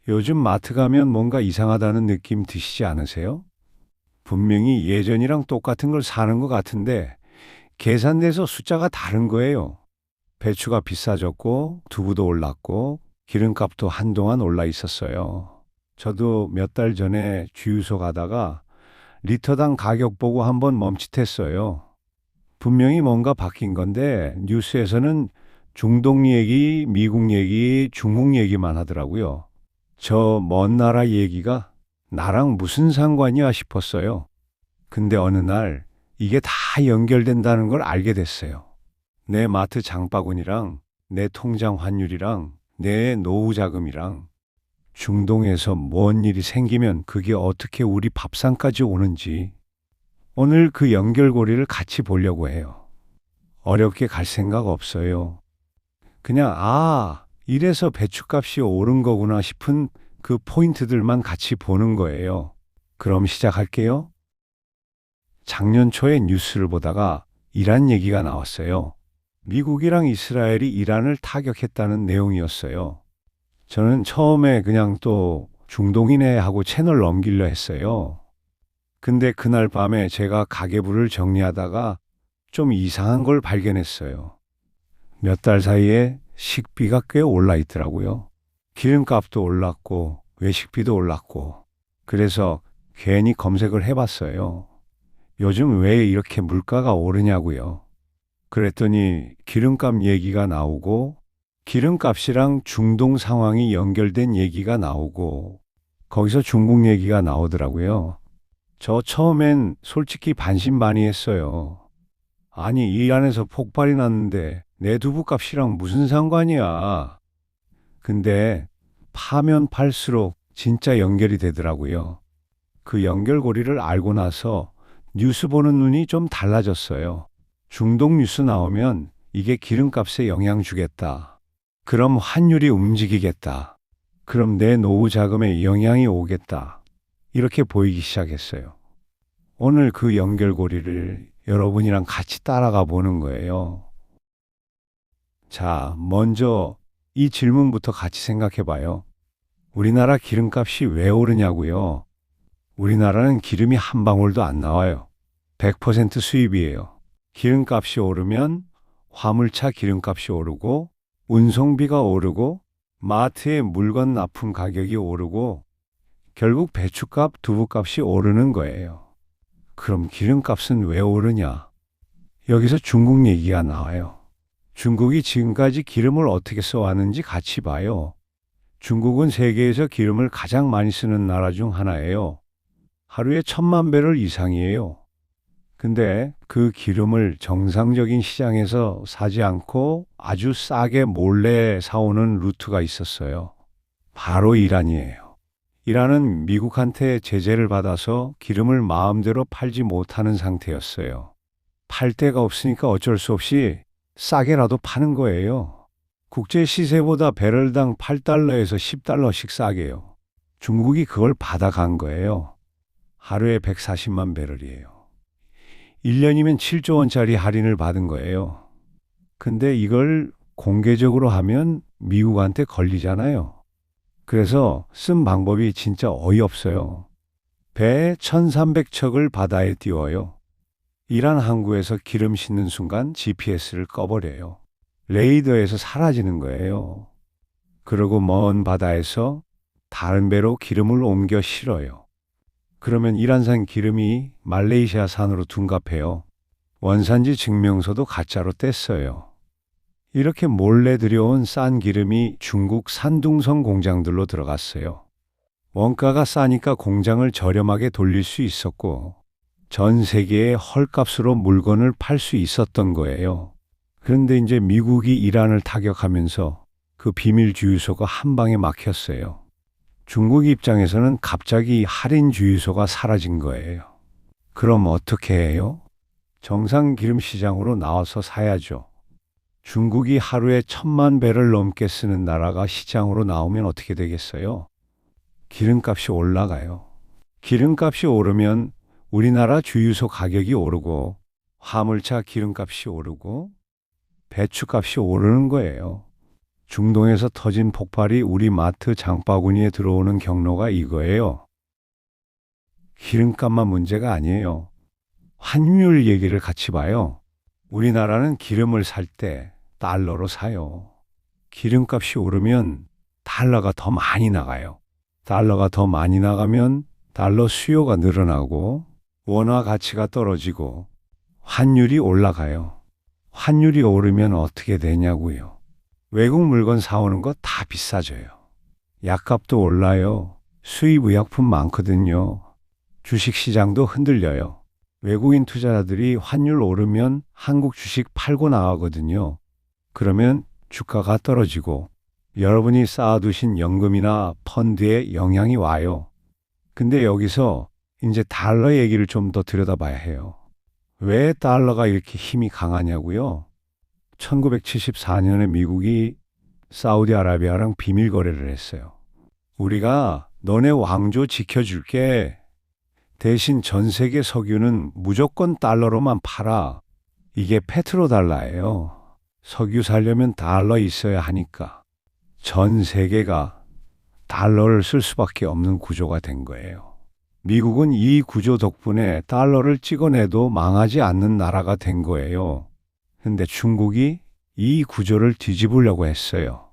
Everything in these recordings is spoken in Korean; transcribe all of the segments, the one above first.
요즘 마트 가면 뭔가 이상하다는 느낌 드시지 않으세요? 분명히 예전이랑 똑같은 걸 사는 것 같은데 계산돼서 숫자가 다른 거예요. 배추가 비싸졌고 두부도 올랐고 기름값도 한동안 올라 있었어요. 저도 몇 달 전에 주유소 가다가 리터당 가격 보고 한번 멈칫했어요. 분명히 뭔가 바뀐 건데 뉴스에서는 중동 얘기, 미국 얘기, 중국 얘기만 하더라고요. 저 먼 나라 얘기가 나랑 무슨 상관이야 싶었어요. 근데 어느 날 이게 다 연결된다는 걸 알게 됐어요. 내 마트 장바구니랑 내 통장 환율이랑 내 노후 자금이랑 중동에서 뭔 일이 생기면 그게 어떻게 우리 밥상까지 오는지 오늘 그 연결고리를 같이 보려고 해요. 어렵게 갈 생각 없어요. 그냥 이래서 배추값이 오른 거구나 싶은 그 포인트들만 같이 보는 거예요. 그럼 시작할게요. 작년 초에 뉴스를 보다가 이란 얘기가 나왔어요. 미국이랑 이스라엘이 이란을 타격했다는 내용이었어요. 저는 처음에 그냥 또 중동이네 하고 채널 넘기려 했어요. 근데 그날 밤에 제가 가계부를 정리하다가 좀 이상한 걸 발견했어요. 몇 달 사이에 식비가 꽤 올라 있더라고요. 기름값도 올랐고 외식비도 올랐고 그래서 괜히 검색을 해봤어요. 요즘 왜 이렇게 물가가 오르냐고요. 그랬더니 기름값 얘기가 나오고 기름값이랑 중동 상황이 연결된 얘기가 나오고 거기서 중국 얘기가 나오더라고요. 저 처음엔 솔직히 반신반의했어요. 아니, 이 안에서 폭발이 났는데 내 두부값이랑 무슨 상관이야. 근데 파면 팔수록 진짜 연결이 되더라고요. 그 연결고리를 알고 나서 뉴스 보는 눈이 좀 달라졌어요. 중동 뉴스 나오면 이게 기름값에 영향 주겠다. 그럼 환율이 움직이겠다. 그럼 내 노후 자금에 영향이 오겠다. 이렇게 보이기 시작했어요. 오늘 그 연결고리를 여러분이랑 같이 따라가 보는 거예요. 자, 먼저 이 질문부터 같이 생각해 봐요. 우리나라 기름값이 왜 오르냐고요? 우리나라는 기름이 한 방울도 안 나와요. 100% 수입이에요. 기름값이 오르면 화물차 기름값이 오르고 운송비가 오르고 마트의 물건 납품 가격이 오르고 결국 배추값, 두부값이 오르는 거예요. 그럼 기름값은 왜 오르냐? 여기서 중국 얘기가 나와요. 중국이 지금까지 기름을 어떻게 써왔는지 같이 봐요. 중국은 세계에서 기름을 가장 많이 쓰는 나라 중 하나예요. 하루에 1,000만 배럴 이상이에요. 근데 그 기름을 정상적인 시장에서 사지 않고 아주 싸게 몰래 사오는 루트가 있었어요. 바로 이란이에요. 이란은 미국한테 제재를 받아서 기름을 마음대로 팔지 못하는 상태였어요. 팔 데가 없으니까 어쩔 수 없이 싸게라도 파는 거예요. 국제 시세보다 배럴당 8달러에서 10달러씩 싸게요. 중국이 그걸 받아간 거예요. 하루에 140만 배럴이에요. 1년이면 7조 원짜리 할인을 받은 거예요. 근데 이걸 공개적으로 하면 미국한테 걸리잖아요. 그래서 쓴 방법이 진짜 어이없어요. 배에 1,300척을 바다에 띄워요. 이란 항구에서 기름 싣는 순간 GPS를 꺼버려요. 레이더에서 사라지는 거예요. 그리고 먼 바다에서 다른 배로 기름을 옮겨 실어요. 그러면 이란산 기름이 말레이시아산으로 둔갑해요. 원산지 증명서도 가짜로 뗐어요. 이렇게 몰래 들여온 싼 기름이 중국 산둥성 공장들로 들어갔어요. 원가가 싸니까 공장을 저렴하게 돌릴 수 있었고 전 세계에 헐값으로 물건을 팔 수 있었던 거예요. 그런데 이제 미국이 이란을 타격하면서 그 비밀 주유소가 한 방에 막혔어요. 중국 입장에서는 갑자기 할인 주유소가 사라진 거예요. 그럼 어떻게 해요? 정상 기름 시장으로 나와서 사야죠. 중국이 하루에 1,000만 배를 넘게 쓰는 나라가 시장으로 나오면 어떻게 되겠어요? 기름값이 올라가요. 기름값이 오르면 우리나라 주유소 가격이 오르고 화물차 기름값이 오르고 배추값이 오르는 거예요. 중동에서 터진 폭발이 우리 마트 장바구니에 들어오는 경로가 이거예요. 기름값만 문제가 아니에요. 환율 얘기를 같이 봐요. 우리나라는 기름을 살 때 달러로 사요. 기름값이 오르면 달러가 더 많이 나가요. 달러가 더 많이 나가면 달러 수요가 늘어나고 원화 가치가 떨어지고 환율이 올라가요. 환율이 오르면 어떻게 되냐고요. 외국 물건 사오는 거 다 비싸져요. 약값도 올라요. 수입 의약품 많거든요. 주식시장도 흔들려요. 외국인 투자자들이 환율 오르면 한국 주식 팔고 나가거든요. 그러면 주가가 떨어지고 여러분이 쌓아두신 연금이나 펀드에 영향이 와요. 근데 여기서 이제 달러 얘기를 좀 더 들여다봐야 해요. 왜 달러가 이렇게 힘이 강하냐고요? 1974년에 미국이 사우디아라비아랑 비밀 거래를 했어요. 우리가 너네 왕조 지켜줄게. 대신 전 세계 석유는 무조건 달러로만 팔아. 이게 페트로달러예요. 석유 살려면 달러 있어야 하니까. 전 세계가 달러를 쓸 수밖에 없는 구조가 된 거예요. 미국은 이 구조 덕분에 달러를 찍어내도 망하지 않는 나라가 된 거예요. 근데 중국이 이 구조를 뒤집으려고 했어요.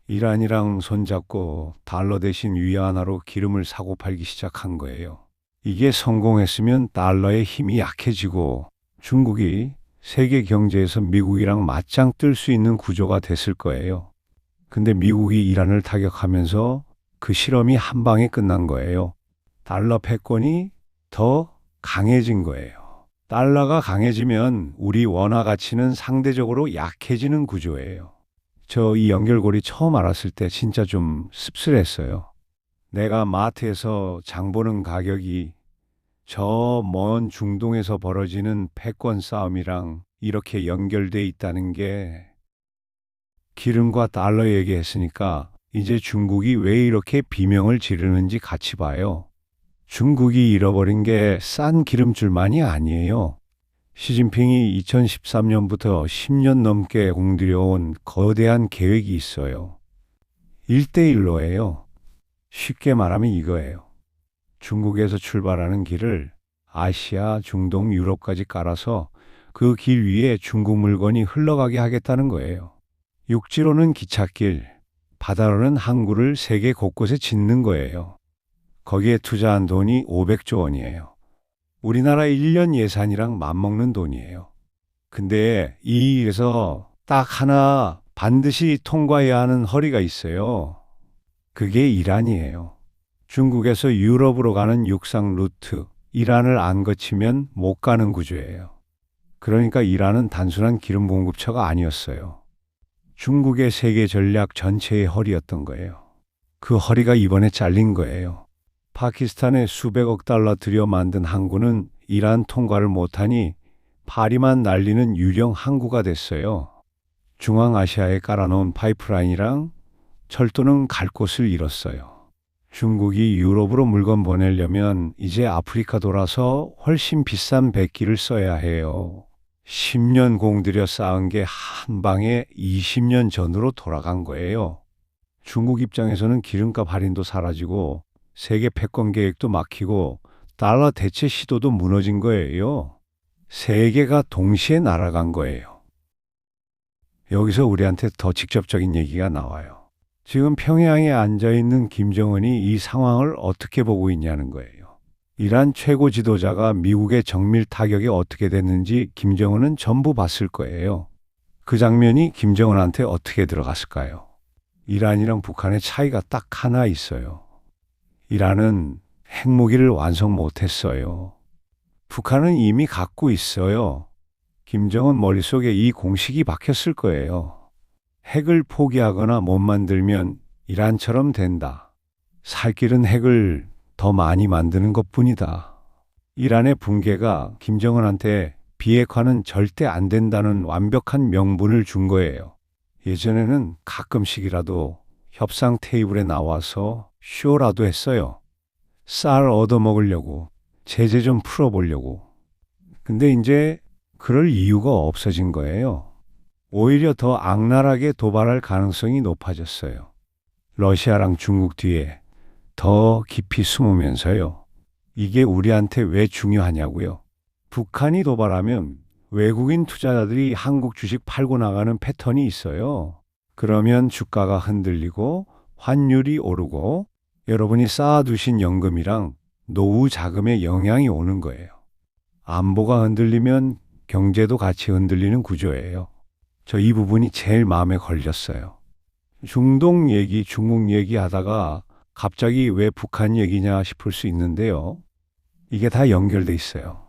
이란이랑 손잡고 달러 대신 위안화로 기름을 사고 팔기 시작한 거예요. 이게 성공했으면 달러의 힘이 약해지고 중국이 세계 경제에서 미국이랑 맞짱 뜰 수 있는 구조가 됐을 거예요. 근데 미국이 이란을 타격하면서 그 실험이 한 방에 끝난 거예요. 달러 패권이 더 강해진 거예요. 달러가 강해지면 우리 원화 가치는 상대적으로 약해지는 구조예요. 저 이 연결고리 처음 알았을 때 진짜 좀 씁쓸했어요. 내가 마트에서 장 보는 가격이 저 먼 중동에서 벌어지는 패권 싸움이랑 이렇게 연결돼 있다는 게 기름과 달러 얘기했으니까 이제 중국이 왜 이렇게 비명을 지르는지 같이 봐요. 중국이 잃어버린 게 싼 기름줄만이 아니에요. 시진핑이 2013년부터 10년 넘게 공들여온 거대한 계획이 있어요. 1대1로예요. 쉽게 말하면 이거예요. 중국에서 출발하는 길을 아시아, 중동, 유럽까지 깔아서 그 길 위에 중국 물건이 흘러가게 하겠다는 거예요. 육지로는 기찻길, 바다로는 항구를 세계 곳곳에 짓는 거예요. 거기에 투자한 돈이 500조 원이에요. 우리나라 1년 예산이랑 맞먹는 돈이에요. 근데 이 일에서 딱 하나 반드시 통과해야 하는 허리가 있어요. 그게 이란이에요. 중국에서 유럽으로 가는 육상 루트, 이란을 안 거치면 못 가는 구조예요. 그러니까 이란은 단순한 기름 공급처가 아니었어요. 중국의 세계 전략 전체의 허리였던 거예요. 그 허리가 이번에 잘린 거예요. 파키스탄에 수백억 달러 들여 만든 항구는 이란 통과를 못하니 파리만 날리는 유령 항구가 됐어요. 중앙아시아에 깔아놓은 파이프라인이랑 철도는 갈 곳을 잃었어요. 중국이 유럽으로 물건 보내려면 이제 아프리카 돌아서 훨씬 비싼 배기를 써야 해요. 10년 공들여 쌓은 게 한 방에 20년 전으로 돌아간 거예요. 중국 입장에서는 기름값 할인도 사라지고 세계 패권 계획도 막히고 달러 대체 시도도 무너진 거예요. 세계가 동시에 날아간 거예요. 여기서 우리한테 더 직접적인 얘기가 나와요. 지금 평양에 앉아있는 김정은이 이 상황을 어떻게 보고 있냐는 거예요. 이란 최고 지도자가 미국의 정밀 타격이 어떻게 됐는지 김정은은 전부 봤을 거예요. 그 장면이 김정은한테 어떻게 들어갔을까요? 이란이랑 북한의 차이가 딱 하나 있어요. 이란은 핵무기를 완성 못했어요. 북한은 이미 갖고 있어요. 김정은 머릿속에 이 공식이 박혔을 거예요. 핵을 포기하거나 못 만들면 이란처럼 된다. 살 길은 핵을 더 많이 만드는 것뿐이다. 이란의 붕괴가 김정은한테 비핵화는 절대 안 된다는 완벽한 명분을 준 거예요. 예전에는 가끔씩이라도 협상 테이블에 나와서 쇼라도 했어요. 쌀 얻어먹으려고, 제재 좀 풀어보려고. 근데 이제 그럴 이유가 없어진 거예요. 오히려 더 악랄하게 도발할 가능성이 높아졌어요. 러시아랑 중국 뒤에 더 깊이 숨으면서요. 이게 우리한테 왜 중요하냐고요. 북한이 도발하면 외국인 투자자들이 한국 주식 팔고 나가는 패턴이 있어요. 그러면 주가가 흔들리고 환율이 오르고 여러분이 쌓아두신 연금이랑 노후 자금에 영향이 오는 거예요. 안보가 흔들리면 경제도 같이 흔들리는 구조예요. 저 이 부분이 제일 마음에 걸렸어요. 중동 얘기, 중국 얘기 하다가 갑자기 왜 북한 얘기냐 싶을 수 있는데요. 이게 다 연결돼 있어요.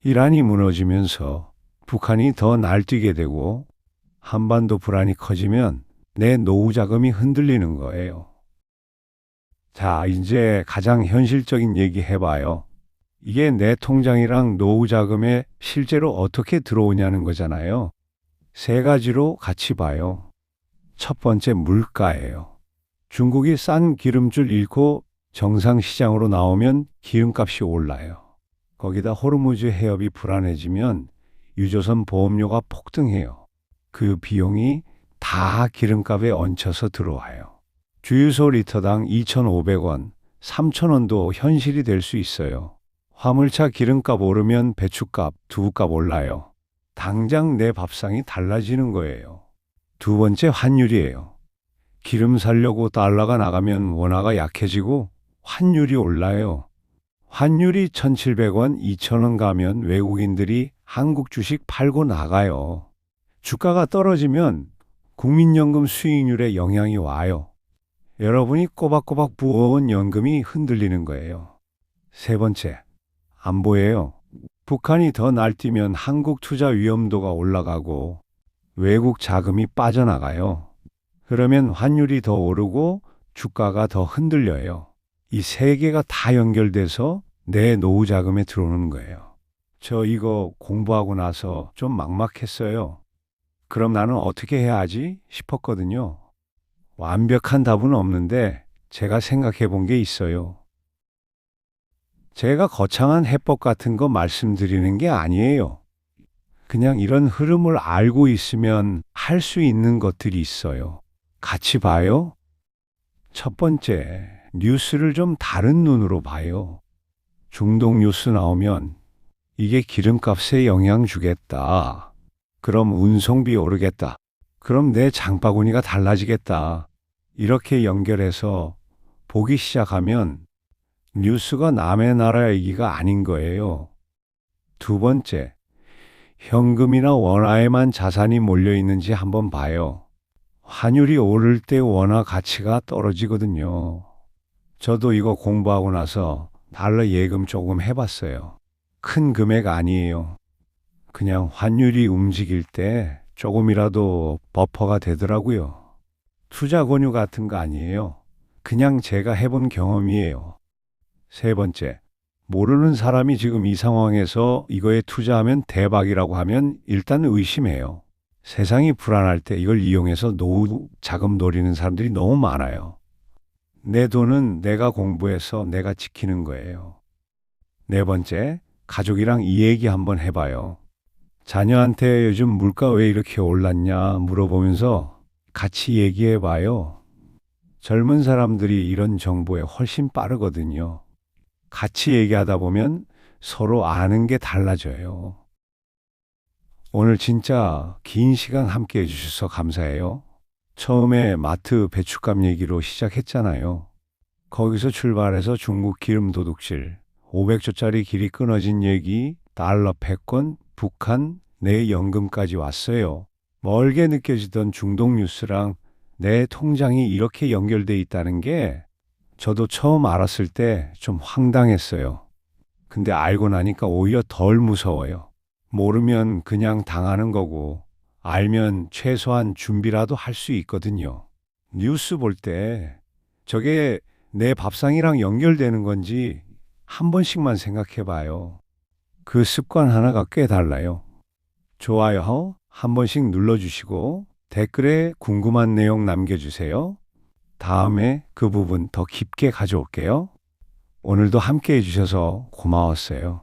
이란이 무너지면서 북한이 더 날뛰게 되고 한반도 불안이 커지면 내 노후 자금이 흔들리는 거예요. 자, 이제 가장 현실적인 얘기 해봐요. 이게 내 통장이랑 노후 자금에 실제로 어떻게 들어오냐는 거잖아요. 세 가지로 같이 봐요. 첫 번째, 물가예요. 중국이 싼 기름줄 잃고 정상 시장으로 나오면 기름값이 올라요. 거기다 호르무즈 해협이 불안해지면 유조선 보험료가 폭등해요. 그 비용이 다 기름값에 얹혀서 들어와요. 주유소 리터당 2,500원, 3,000원도 현실이 될 수 있어요. 화물차 기름값 오르면 배추값, 두부값 올라요. 당장 내 밥상이 달라지는 거예요. 두 번째, 환율이에요. 기름 사려고 달러가 나가면 원화가 약해지고 환율이 올라요. 환율이 1,700원, 2,000원 가면 외국인들이 한국 주식 팔고 나가요. 주가가 떨어지면 국민연금 수익률에 영향이 와요. 여러분이 꼬박꼬박 부어온 연금이 흔들리는 거예요. 세 번째, 안보예요. 북한이 더 날뛰면 한국 투자 위험도가 올라가고 외국 자금이 빠져나가요. 그러면 환율이 더 오르고 주가가 더 흔들려요. 이 세 개가 다 연결돼서 내 노후 자금에 들어오는 거예요. 저 이거 공부하고 나서 좀 막막했어요. 그럼 나는 어떻게 해야 하지 싶었거든요. 완벽한 답은 없는데 제가 생각해 본 게 있어요. 제가 거창한 해법 같은 거 말씀드리는 게 아니에요. 그냥 이런 흐름을 알고 있으면 할 수 있는 것들이 있어요. 같이 봐요. 첫 번째, 뉴스를 좀 다른 눈으로 봐요. 중동 뉴스 나오면 이게 기름값에 영향 주겠다. 그럼 운송비 오르겠다. 그럼 내 장바구니가 달라지겠다. 이렇게 연결해서 보기 시작하면 뉴스가 남의 나라 얘기가 아닌 거예요. 두 번째, 현금이나 원화에만 자산이 몰려 있는지 한번 봐요. 환율이 오를 때 원화 가치가 떨어지거든요. 저도 이거 공부하고 나서 달러 예금 조금 해봤어요. 큰 금액 아니에요. 그냥 환율이 움직일 때 조금이라도 버퍼가 되더라고요. 투자 권유 같은 거 아니에요. 그냥 제가 해본 경험이에요. 세 번째, 모르는 사람이 지금 이 상황에서 이거에 투자하면 대박이라고 하면 일단 의심해요. 세상이 불안할 때 이걸 이용해서 노후 자금 노리는 사람들이 너무 많아요. 내 돈은 내가 공부해서 내가 지키는 거예요. 네 번째, 가족이랑 이 얘기 한번 해봐요. 자녀한테 요즘 물가 왜 이렇게 올랐냐 물어보면서 같이 얘기해봐요. 젊은 사람들이 이런 정보에 훨씬 빠르거든요. 같이 얘기하다 보면 서로 아는 게 달라져요. 오늘 진짜 긴 시간 함께 해주셔서 감사해요. 처음에 마트 배춧값 얘기로 시작했잖아요. 거기서 출발해서 중국 기름 도둑질, 500조짜리 길이 끊어진 얘기, 달러 패권, 북한, 내 연금까지 왔어요. 멀게 느껴지던 중동 뉴스랑 내 통장이 이렇게 연결돼 있다는 게 저도 처음 알았을 때 좀 황당했어요. 근데 알고 나니까 오히려 덜 무서워요. 모르면 그냥 당하는 거고 알면 최소한 준비라도 할 수 있거든요. 뉴스 볼 때 저게 내 밥상이랑 연결되는 건지 한 번씩만 생각해 봐요. 그 습관 하나가 꽤 달라요. 좋아요 한 번씩 눌러주시고 댓글에 궁금한 내용 남겨주세요. 다음에 그 부분 더 깊게 가져올게요. 오늘도 함께 해주셔서 고마웠어요.